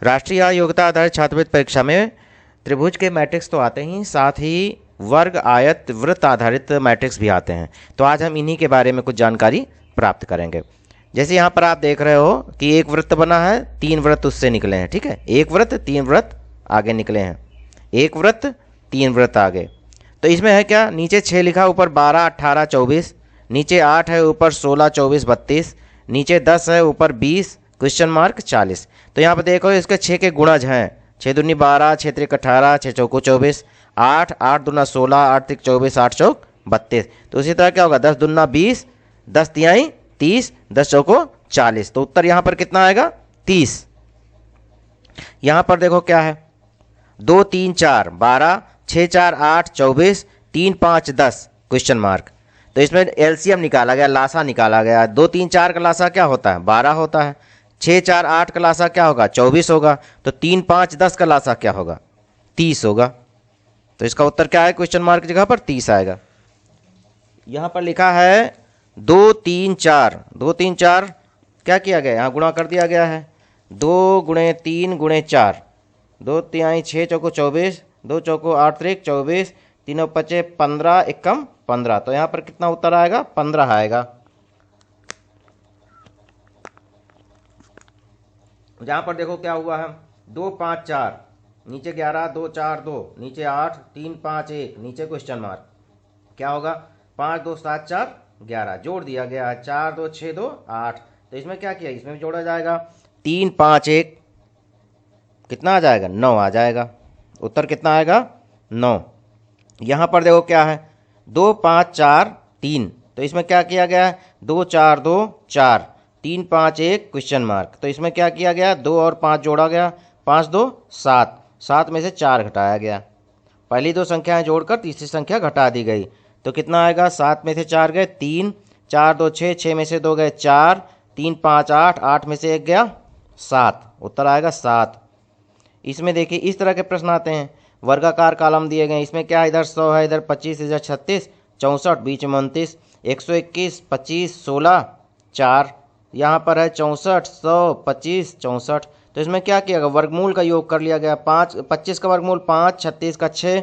राष्ट्रीय योग्यता आधारित छात्रवृत्ति परीक्षा में त्रिभुज के मैट्रिक्स तो आते ही, साथ ही वर्ग, आयत, वृत्त आधारित मैट्रिक्स भी आते हैं। तो आज हम इन्हीं के बारे में कुछ जानकारी प्राप्त करेंगे। जैसे यहाँ पर आप देख रहे हो कि एक वृत्त बना है, 3 वृत्त उससे निकले हैं। ठीक है, एक वृत्त 3 वृत्त आगे निकले हैं, एक वृत्त 3 वृत्त आगे। तो इसमें है क्या, नीचे 6 लिखा, ऊपर 12, 18, 24, नीचे 8 है, ऊपर 16, 24, 32, नीचे 10 है, ऊपर 20, क्वेश्चन मार्क 40। तो यहाँ पर देखो इसके 6 के गुणज हैं, 6 दूनी 12, 6 त्रिक 18, 6 चौको 24, 8, 8 दूना 16, 8 त्रिक 24, 8 चौक 32। तो उसी तरह क्या होगा, 10 दूना 20, 10 तिहाई 30, 10 चौको 40। तो उत्तर यहाँ पर कितना आएगा, 30। यहाँ पर देखो क्या है, 2, 3, 4, 12, 6, 4, 8, 24, 3, 5, 10, क्वेश्चन मार्क। तो इसमें एलसीएम निकाला गया, लासा निकाला गया। 2, 3, 4 का लासा क्या होता है, 12 होता है। 6, 4, 8 का लासा क्या होगा, 24 होगा। तो 3, 5, 10 का लासा क्या होगा, 30 होगा। तो इसका उत्तर क्या है, क्वेश्चन मार्क की जगह पर 30 आएगा। यहाँ पर लिखा है 2, 3, 4, 2, 3, 4 क्या किया गया, यहाँ गुणा कर दिया गया है। 2 गुणे 3 गुणे 4, 2 तिहाई 6 चौको 24, 2 चौको 8 त्रिक 24, 3 पचे 15, एकम 15। तो यहाँ पर कितना उत्तर आएगा, 15 आएगा। यहाँ पर देखो क्या हुआ है, 2, 5, 4, नीचे 11, 2, 4, 2, नीचे 8, 3, 5, 1, नीचे क्वेश्चन मार्क। क्या होगा, 5, 2, 7, 4, 11, जोड़ दिया गया है। 4, 2, 6, 2, 8। तो इसमें क्या किया, इसमें भी जोड़ा जाएगा। 3, 5, 1 कितना आ जाएगा, 9 आ जाएगा। उत्तर कितना आएगा, 9। यहाँ पर देखो क्या है, 2, 5, 4, 3। तो इसमें क्या किया गया है, 2, 4, 2, 4, 3, 5, 1, क्वेश्चन मार्क। तो इसमें क्या किया गया, 2 और 5 जोड़ा गया, 5, 2, 7, 7 में से 4 घटाया गया। पहली 2 संख्याएं जोड़कर तीसरी संख्या घटा दी गई। तो कितना आएगा, 7 में से 4 गए 3, 4, 2, 6, 6 में से 2 गए 4, 3, 5, 8, 8 में से 1 गया 7। उत्तर आएगा 7। इसमें देखिए इस तरह के प्रश्न आते हैं, वर्गाकार कॉलम दिए गए। इसमें क्या है, इधर 100 है, इधर 25, इधर 36, 64, बीच में 29, 121, 25, 16, 4, यहाँ पर है 64, 100, 25, 64। तो इसमें क्या किया गया, वर्गमूल का योग कर लिया गया। 25 का वर्गमूल 5, 36 का 6,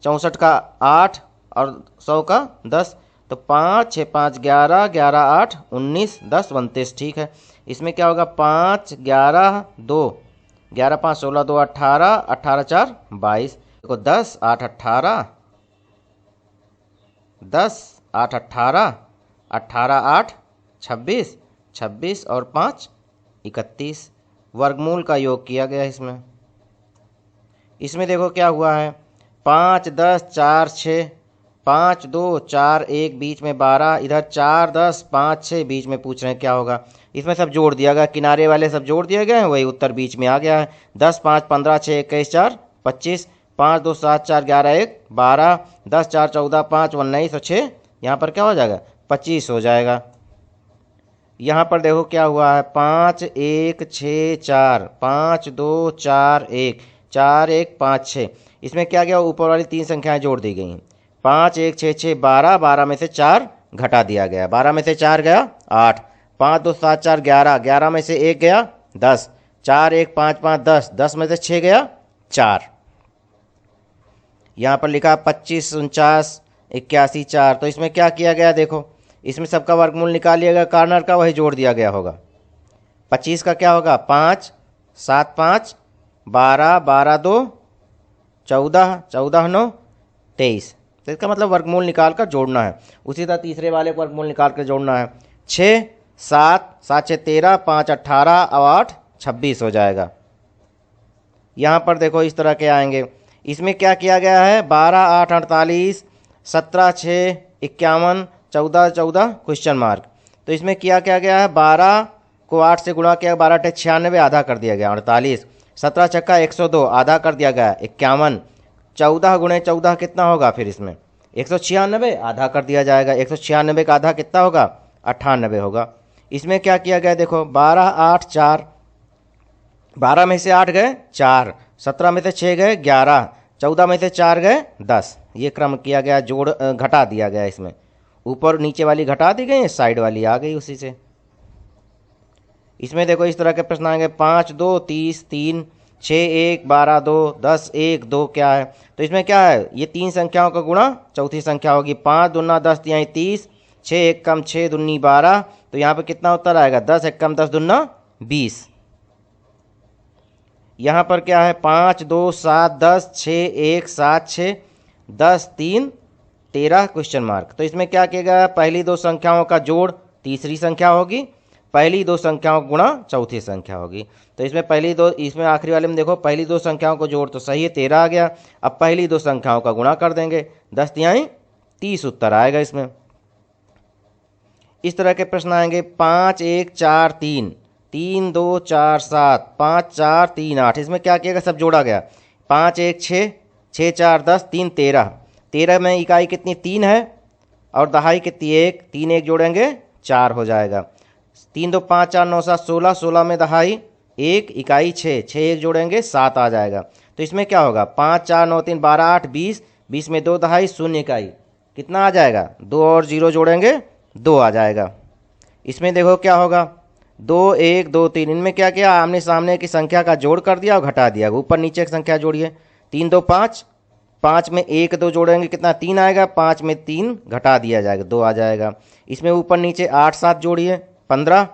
64 का 8 और 100 का 10। तो 5, 6, 5, 11, 11, 8, 19, 10, 29। ठीक है, इसमें क्या होगा, 5, 11, 2, 11, 5, 16, 2, 18, 18, 4, 22। देखो 10, 8, 18, 10, 8, 18, 18, 8, 26, 26 और 5, 31। वर्गमूल का योग किया गया इसमें। इसमें देखो क्या हुआ है, 5, 10, 4, 6, 5, 2, 4, 1, बीच में 12, इधर 4, 10, 5, 6, बीच में पूछ रहे हैं क्या होगा। इसमें सब जोड़ दिया गया, किनारे वाले सब जोड़ दिए गए हैं, वही उत्तर बीच में आ गया है। 10, 5, 15, 6, 21, 4, 25, 5, 2, 7, 4, 11, 1, 12, 10, 4, 14, 5, 19 और 6, यहाँ पर क्या हो जाएगा, 25 हो जाएगा। यहाँ पर देखो क्या हुआ है, 5, 1, 6, 4, 5, 2, 4, 1, 4, 1, 5, 6। इसमें क्या गया, ऊपर वाली 3 संख्याएं जोड़ दी गई हैं। 5, 1, 6, 6, 12, 12 में से 4 घटा दिया गया, 12 में से 4 गया 8, 5, 2, 7, 4, 11, 11 में से 1 गया 10, 4, 1, 5, 5, 10, 10 में से 6 गया 4। यहाँ पर लिखा 25, 49, 81, 4। तो इसमें क्या किया गया, देखो इसमें सबका वर्गमूल निकाल लिया गया, कॉर्नर का वही जोड़ दिया गया होगा। 25 का क्या होगा, 5, 7, 5, 12, 12, 2, 14, 14, 9, 23। तो इसका मतलब वर्गमूल निकाल कर जोड़ना है। उसी तरह तीसरे वाले को वर्गमूल निकाल कर जोड़ना है। 6, 7, 7, 6, 13, 5, 18 और 8, 26 हो जाएगा। यहाँ पर देखो इस तरह के आएंगे। इसमें क्या किया गया है, 12, 8, 48, 17, 6, 51, 14, 14, क्वेश्चन मार्क। तो इसमें क्या किया गया है, 12 को 8 से गुणा किया, 12 × 96 आधा कर दिया गया 48, 17 छक्का 102 आधा कर दिया गया 51, 14 × 14 कितना होगा, फिर इसमें 196 आधा कर दिया जाएगा। 196 का आधा कितना होगा, 98 होगा। इसमें क्या किया गया, देखो 12, 8, 4, 12 में से 8 गए 4, 17 में से 6 गए 11, 14 में से 4 गए 10। ये क्रम किया गया, जोड़ घटा दिया गया। इसमें ऊपर नीचे वाली घटा दी गई, साइड वाली आ गई उसी से। इसमें देखो इस तरह के प्रश्न आएंगे 5 2 30 3 6 1 12 2 10 1 2 क्या है, तो इसमें क्या है, ये तीन संख्याओं का गुणा चौथी संख्या होगी। 5 दूना 10 तिहाई 30, 6 एक कम 6 दूनी 12, तो यहाँ पे कितना उत्तर आएगा 10 एक कम 10 दूना 20। यहाँ पर क्या है 5 2 7 10 6 1 7 6 10 3 13 क्वेश्चन मार्क। तो इसमें क्या किया गया, पहली दो संख्याओं का जोड़ तीसरी संख्या होगी, पहली दो संख्याओं का गुणा चौथी संख्या होगी। तो इसमें पहली दो, इसमें आखिरी वाले में देखो पहली दो संख्याओं को जोड़ तो सही है 13 आ गया। अब पहली दो संख्याओं का गुणा कर देंगे 10 तिहाई 30 उत्तर आएगा इसमें। इस तरह के प्रश्न आएंगे 5 1 4 3 3 2 4 7 5 4 3 8। इसमें क्या किया गया, सब जोड़ा गया। 5 1 6 6 4 10 3 13, 13 में इकाई कितनी 3 है और दहाई कितनी 1, 3 1 जोड़ेंगे 4 हो जाएगा। 3 2 5 4 9 7 16, 16 में दहाई 1 इकाई 6, 6 1 जोड़ेंगे 7 आ जाएगा। तो इसमें क्या होगा 5 4 9 3 12 8 20, 20 में 2 दहाई 0 इकाई, कितना आ जाएगा 2 और 0 जोड़ेंगे 2 आ जाएगा। इसमें देखो क्या होगा 2 1 2 3, इनमें क्या किया, आमने सामने की संख्या का जोड़ कर दिया और घटा दिया, ऊपर नीचे की संख्या जोड़िए। 3 2 5, 5 में 1 2 जोड़ेंगे कितना 3 आएगा, 5 में 3 घटा दिया जाएगा 2 आ जाएगा। इसमें ऊपर नीचे 8 7 जोड़िए 15,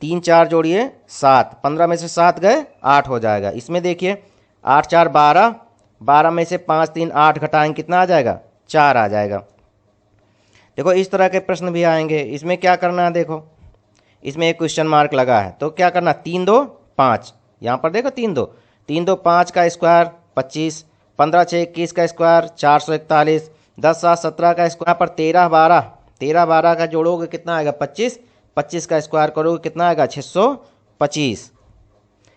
3 4 जोड़िए 7, 15 में से 7 गए 8 हो जाएगा। इसमें देखिए 8 4 12, 12 में से 5 3 8 घटाएंगे कितना आ जाएगा 4 आ जाएगा। देखो इस तरह के प्रश्न भी आएंगे। इसमें क्या करना है, देखो इसमें एक क्वेश्चन मार्क लगा है तो क्या करना 3 2 5, यहाँ पर देखो 3 2 5 का स्क्वायर 25, 15 6 21 का स्क्वायर 441, 10 7 17 का स्क्वायर पर 13 12 का जोड़ोगे कितना आएगा 25, 25 का स्क्वायर करोगे कितना आएगा 625।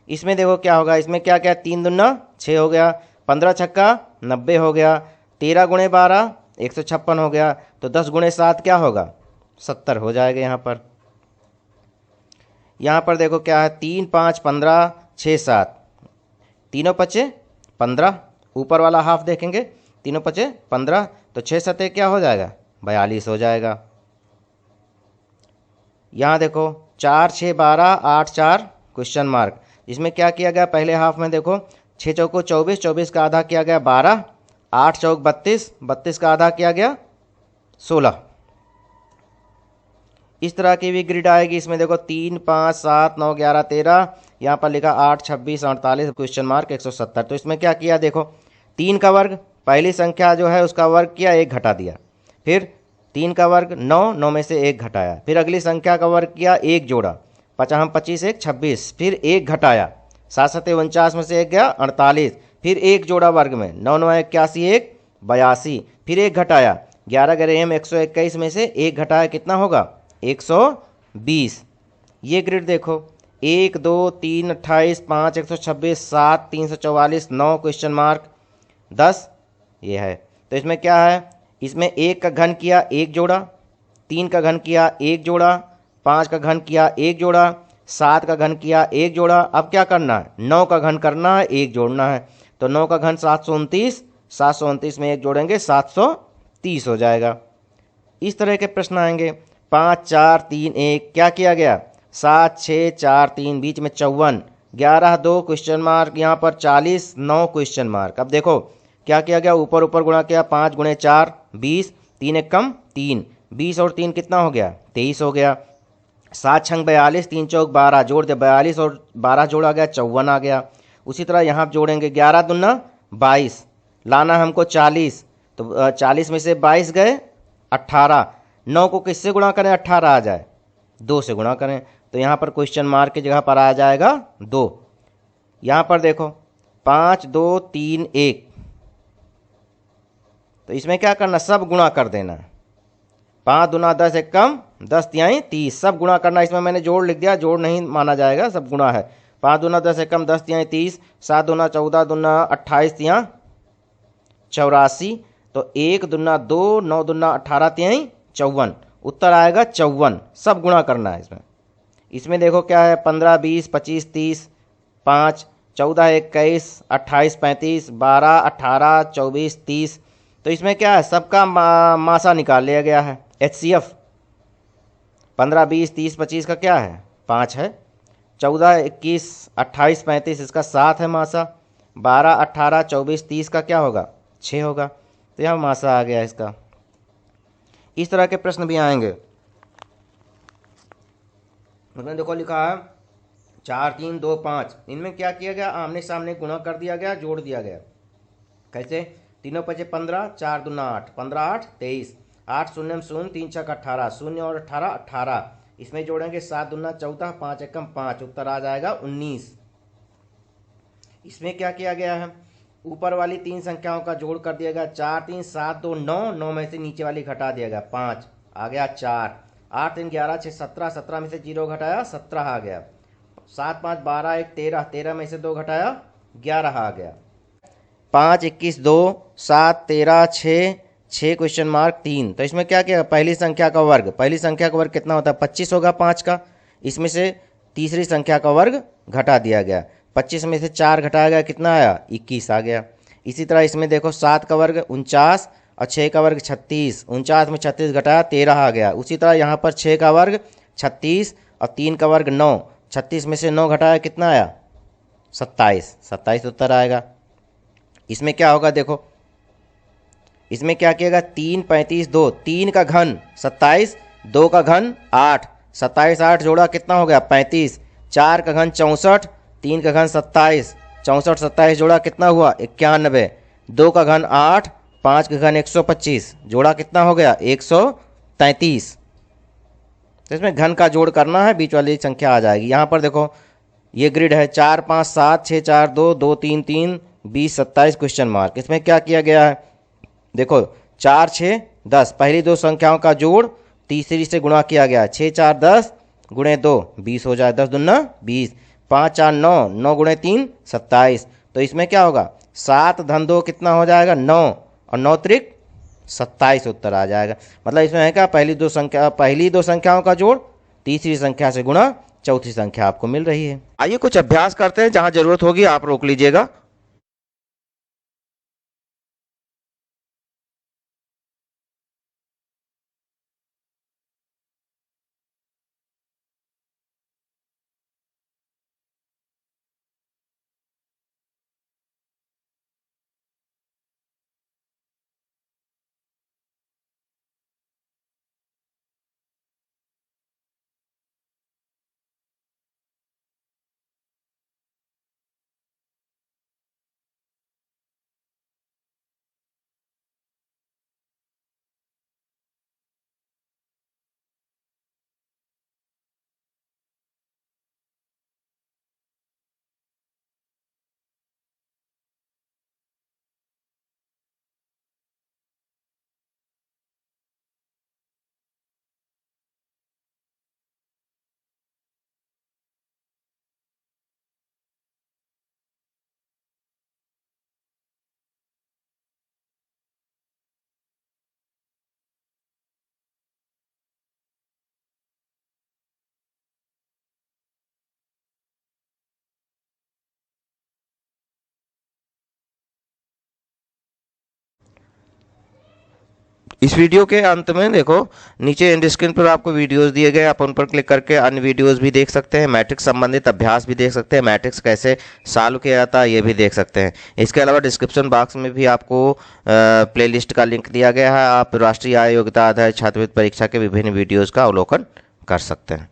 इसमें देखो क्या होगा, इसमें क्या क्या 3 दूना 6 हो गया, 15 छक्का 90 हो गया, 13 गुणे 12 156 हो गया, तो 10 गुणे 7 क्या होगा 70 हो जाएगा। यहाँ पर देखो क्या है 3 5 15 6 7, तीनों पचे 15, ऊपर वाला हाफ देखेंगे तीनों पचे 15, तो 6 सतह क्या हो जाएगा 42 हो जाएगा। यहाँ देखो 4 6 12 8 4 क्वेश्चन मार्क। इसमें क्या किया गया, पहले हाफ में देखो 6 चौको 24, 24 का आधा किया गया 12, 8 चौक 32, 32 का आधा किया गया 16। इस तरह की भी ग्रिड आएगी। इसमें देखो 3 5 7 9 11 13, यहाँ पर लिखा 8 26 48 क्वेश्चन मार्क 170। तो इसमें क्या किया, देखो 3 का वर्ग, पहली संख्या जो है उसका वर्ग किया 1 घटा दिया, फिर 3 का वर्ग 9, 9 में से 1 घटाया, फिर अगली संख्या का वर्ग किया 1 जोड़ा 50 25 1 26, फिर 1 घटाया 7 7 49 में से 1 गया 48, फिर 1 जोड़ा वर्ग में 9 9 81 1 82, फिर 1 घटाया 11 11 121 में से 1 घटाया कितना होगा 120। ये ग्रिड देखो 1 2 3 28 5 126 7 344 9 क्वेश्चन मार्क 10 ये है। तो इसमें क्या है, इसमें 1 का घन किया 1 जोड़ा, 3 का घन किया 1 जोड़ा, 5 का घन किया 1 जोड़ा, 7 का घन किया 1 जोड़ा। अब क्या करना है 9 का घन करना है 1 जोड़ना है, तो 9 का घन 729, 729 में 1 जोड़ेंगे 730 हो जाएगा। इस तरह के प्रश्न आएंगे 5 4 3 1, क्या किया गया 7 6 4 3, बीच में 54, 11 2 क्वेश्चन मार्क, यहाँ पर 40 9 क्वेश्चन मार्क। अब देखो क्या किया गया, ऊपर ऊपर गुणा किया 5 गुणे 4 20, 3 एक कम 3, 20 और 3 कितना हो गया 23 हो गया। 7 छंग 42, 3 चौक 12, जोड़ दे 42 और 12 जोड़ा गया 54 आ गया। उसी तरह यहाँ जोड़ेंगे 11 दूना 22, लाना हमको 40, तो 40 में से 22 गए 18, 9 को किससे गुणा करें 18 आ जाए 2 से गुणा करें, तो यहाँ पर क्वेश्चन मार्क की जगह पर आ जाएगा 2। यहाँ पर देखो 5 2 3 1, तो इसमें क्या करना सब गुणा कर देना, 5 दूना 10 एक कम 10 तिहाई 30, सब गुणा करना। इसमें मैंने जोड़ लिख दिया, जोड़ नहीं माना जाएगा, सब गुणा है। 5 दूना 10 एक कम 10 तिहाई 30, 7 दूना 14 दूना 28 तिहाई 84, तो 1 दूना 2, 9 दूना 18 तिहाई 54, उत्तर आएगा 54, सब गुणा करना है इसमें। इसमें देखो क्या है 15 20 25 30, 5 14 21 28 35 12 18 24 30, तो इसमें क्या है सबका मासा निकाल लिया गया है HCF। 15 20 30 25 का क्या है 5 है। 14, 21, 28, 35 इसका 7 है मासा। 12, 18, 24, 30 का क्या होगा? 6 होगा। तो यहाँ मासा आ गया इसका। इस तरह के प्रश्न भी आएंगे। उसमें देखो लिखा है 4, 3, 2, 5, इनमें क्या किया गया? आमने सामने गुणा कर दिया गया, जोड़ दिया गया। कैसे? तीनों पचे 15, 4 दूना 8, 15 8 23, 8 शून्य शून्य, 3 छक 18, शून्य और 18 18, इसमें जोड़ेंगे 7 दूना 14, 5 एकम 5, उत्तर आ जाएगा 19। इसमें क्या किया गया है? ऊपर वाली 3 संख्याओं का जोड़ कर दिया गया। 4 3 7 2 9, 9 में से नीचे वाली घटा दिया गया 5, आ गया 4। 8 3 11 6 17, 17 में से 0 घटाया 17 आ गया। 7 5 12 1 13, 13 में से 2 घटाया 11 आ गया। 5 21 2 7 13 6, 6 क्वेश्चन मार्क 3। तो इसमें क्या किया? पहली संख्या का वर्ग, पहली संख्या का वर्ग कितना होता है? 25 होगा 5 का। इसमें से तीसरी संख्या का वर्ग घटा दिया गया। 25 में से 4 घटाया गया, कितना आया? 21 आ गया। इसी तरह इसमें देखो 7 का वर्ग 49 और 6 का वर्ग 36, 49 में 36 घटाया 13 आ गया। उसी तरह यहाँ पर 6 का वर्ग 36 और 3 का वर्ग 9, 36 में से 9 घटाया, कितना आया? 27, 27 उत्तर आएगा। इसमें क्या होगा? देखो इसमें क्या किएगा? 3 35 2, 3 का घन 27, 2 का घन 8, 27 8 जोड़ा कितना हो गया? 35। 4 का घन 64, 3 का घन 27, 64 27 जोड़ा कितना हुआ? 91। 2 का घन 8, 5 का घन 125, जोड़ा कितना हो गया? 133। तो इसमें घन का जोड़ करना है, बीच वाली संख्या आ जाएगी। यहाँ पर देखो ये ग्रिड है 4 5 7 6 4 2 2 3 3 20 27 क्वेश्चन मार्क। इसमें क्या किया गया है? देखो 4 6 10, पहली 2 संख्याओं का जोड़ तीसरी से गुणा किया गया। 6 4 10 गुणे 2 20 हो जाए, 10 दूना 20। 5 4 9, 9 गुणे 3 27। तो इसमें क्या होगा? 7 धन 2 कितना हो जाएगा? 9, और 9 त्रिक 27 उत्तर आ जाएगा। मतलब इसमें है क्या? पहली दो संख्याओं का जोड़ तीसरी संख्या से गुणा, चौथी संख्या आपको मिल रही है। आइए कुछ अभ्यास करते हैं, जहां जरूरत होगी आप रोक लीजिएगा। इस वीडियो के अंत में देखो नीचे एंड स्क्रीन पर आपको वीडियोस दिए गए, आप उन पर क्लिक करके अन्य वीडियोस भी देख सकते हैं। मैट्रिक्स संबंधित अभ्यास भी देख सकते हैं, मैट्रिक्स कैसे सॉल्व किया जाता है ये भी देख सकते हैं। इसके अलावा डिस्क्रिप्शन बॉक्स में भी आपको प्लेलिस्ट का लिंक दिया गया है, आप राष्ट्रीय आय योग्यता आधारित छात्रवृत्ति परीक्षा के विभिन्न वीडियोज़ का अवलोकन कर सकते हैं।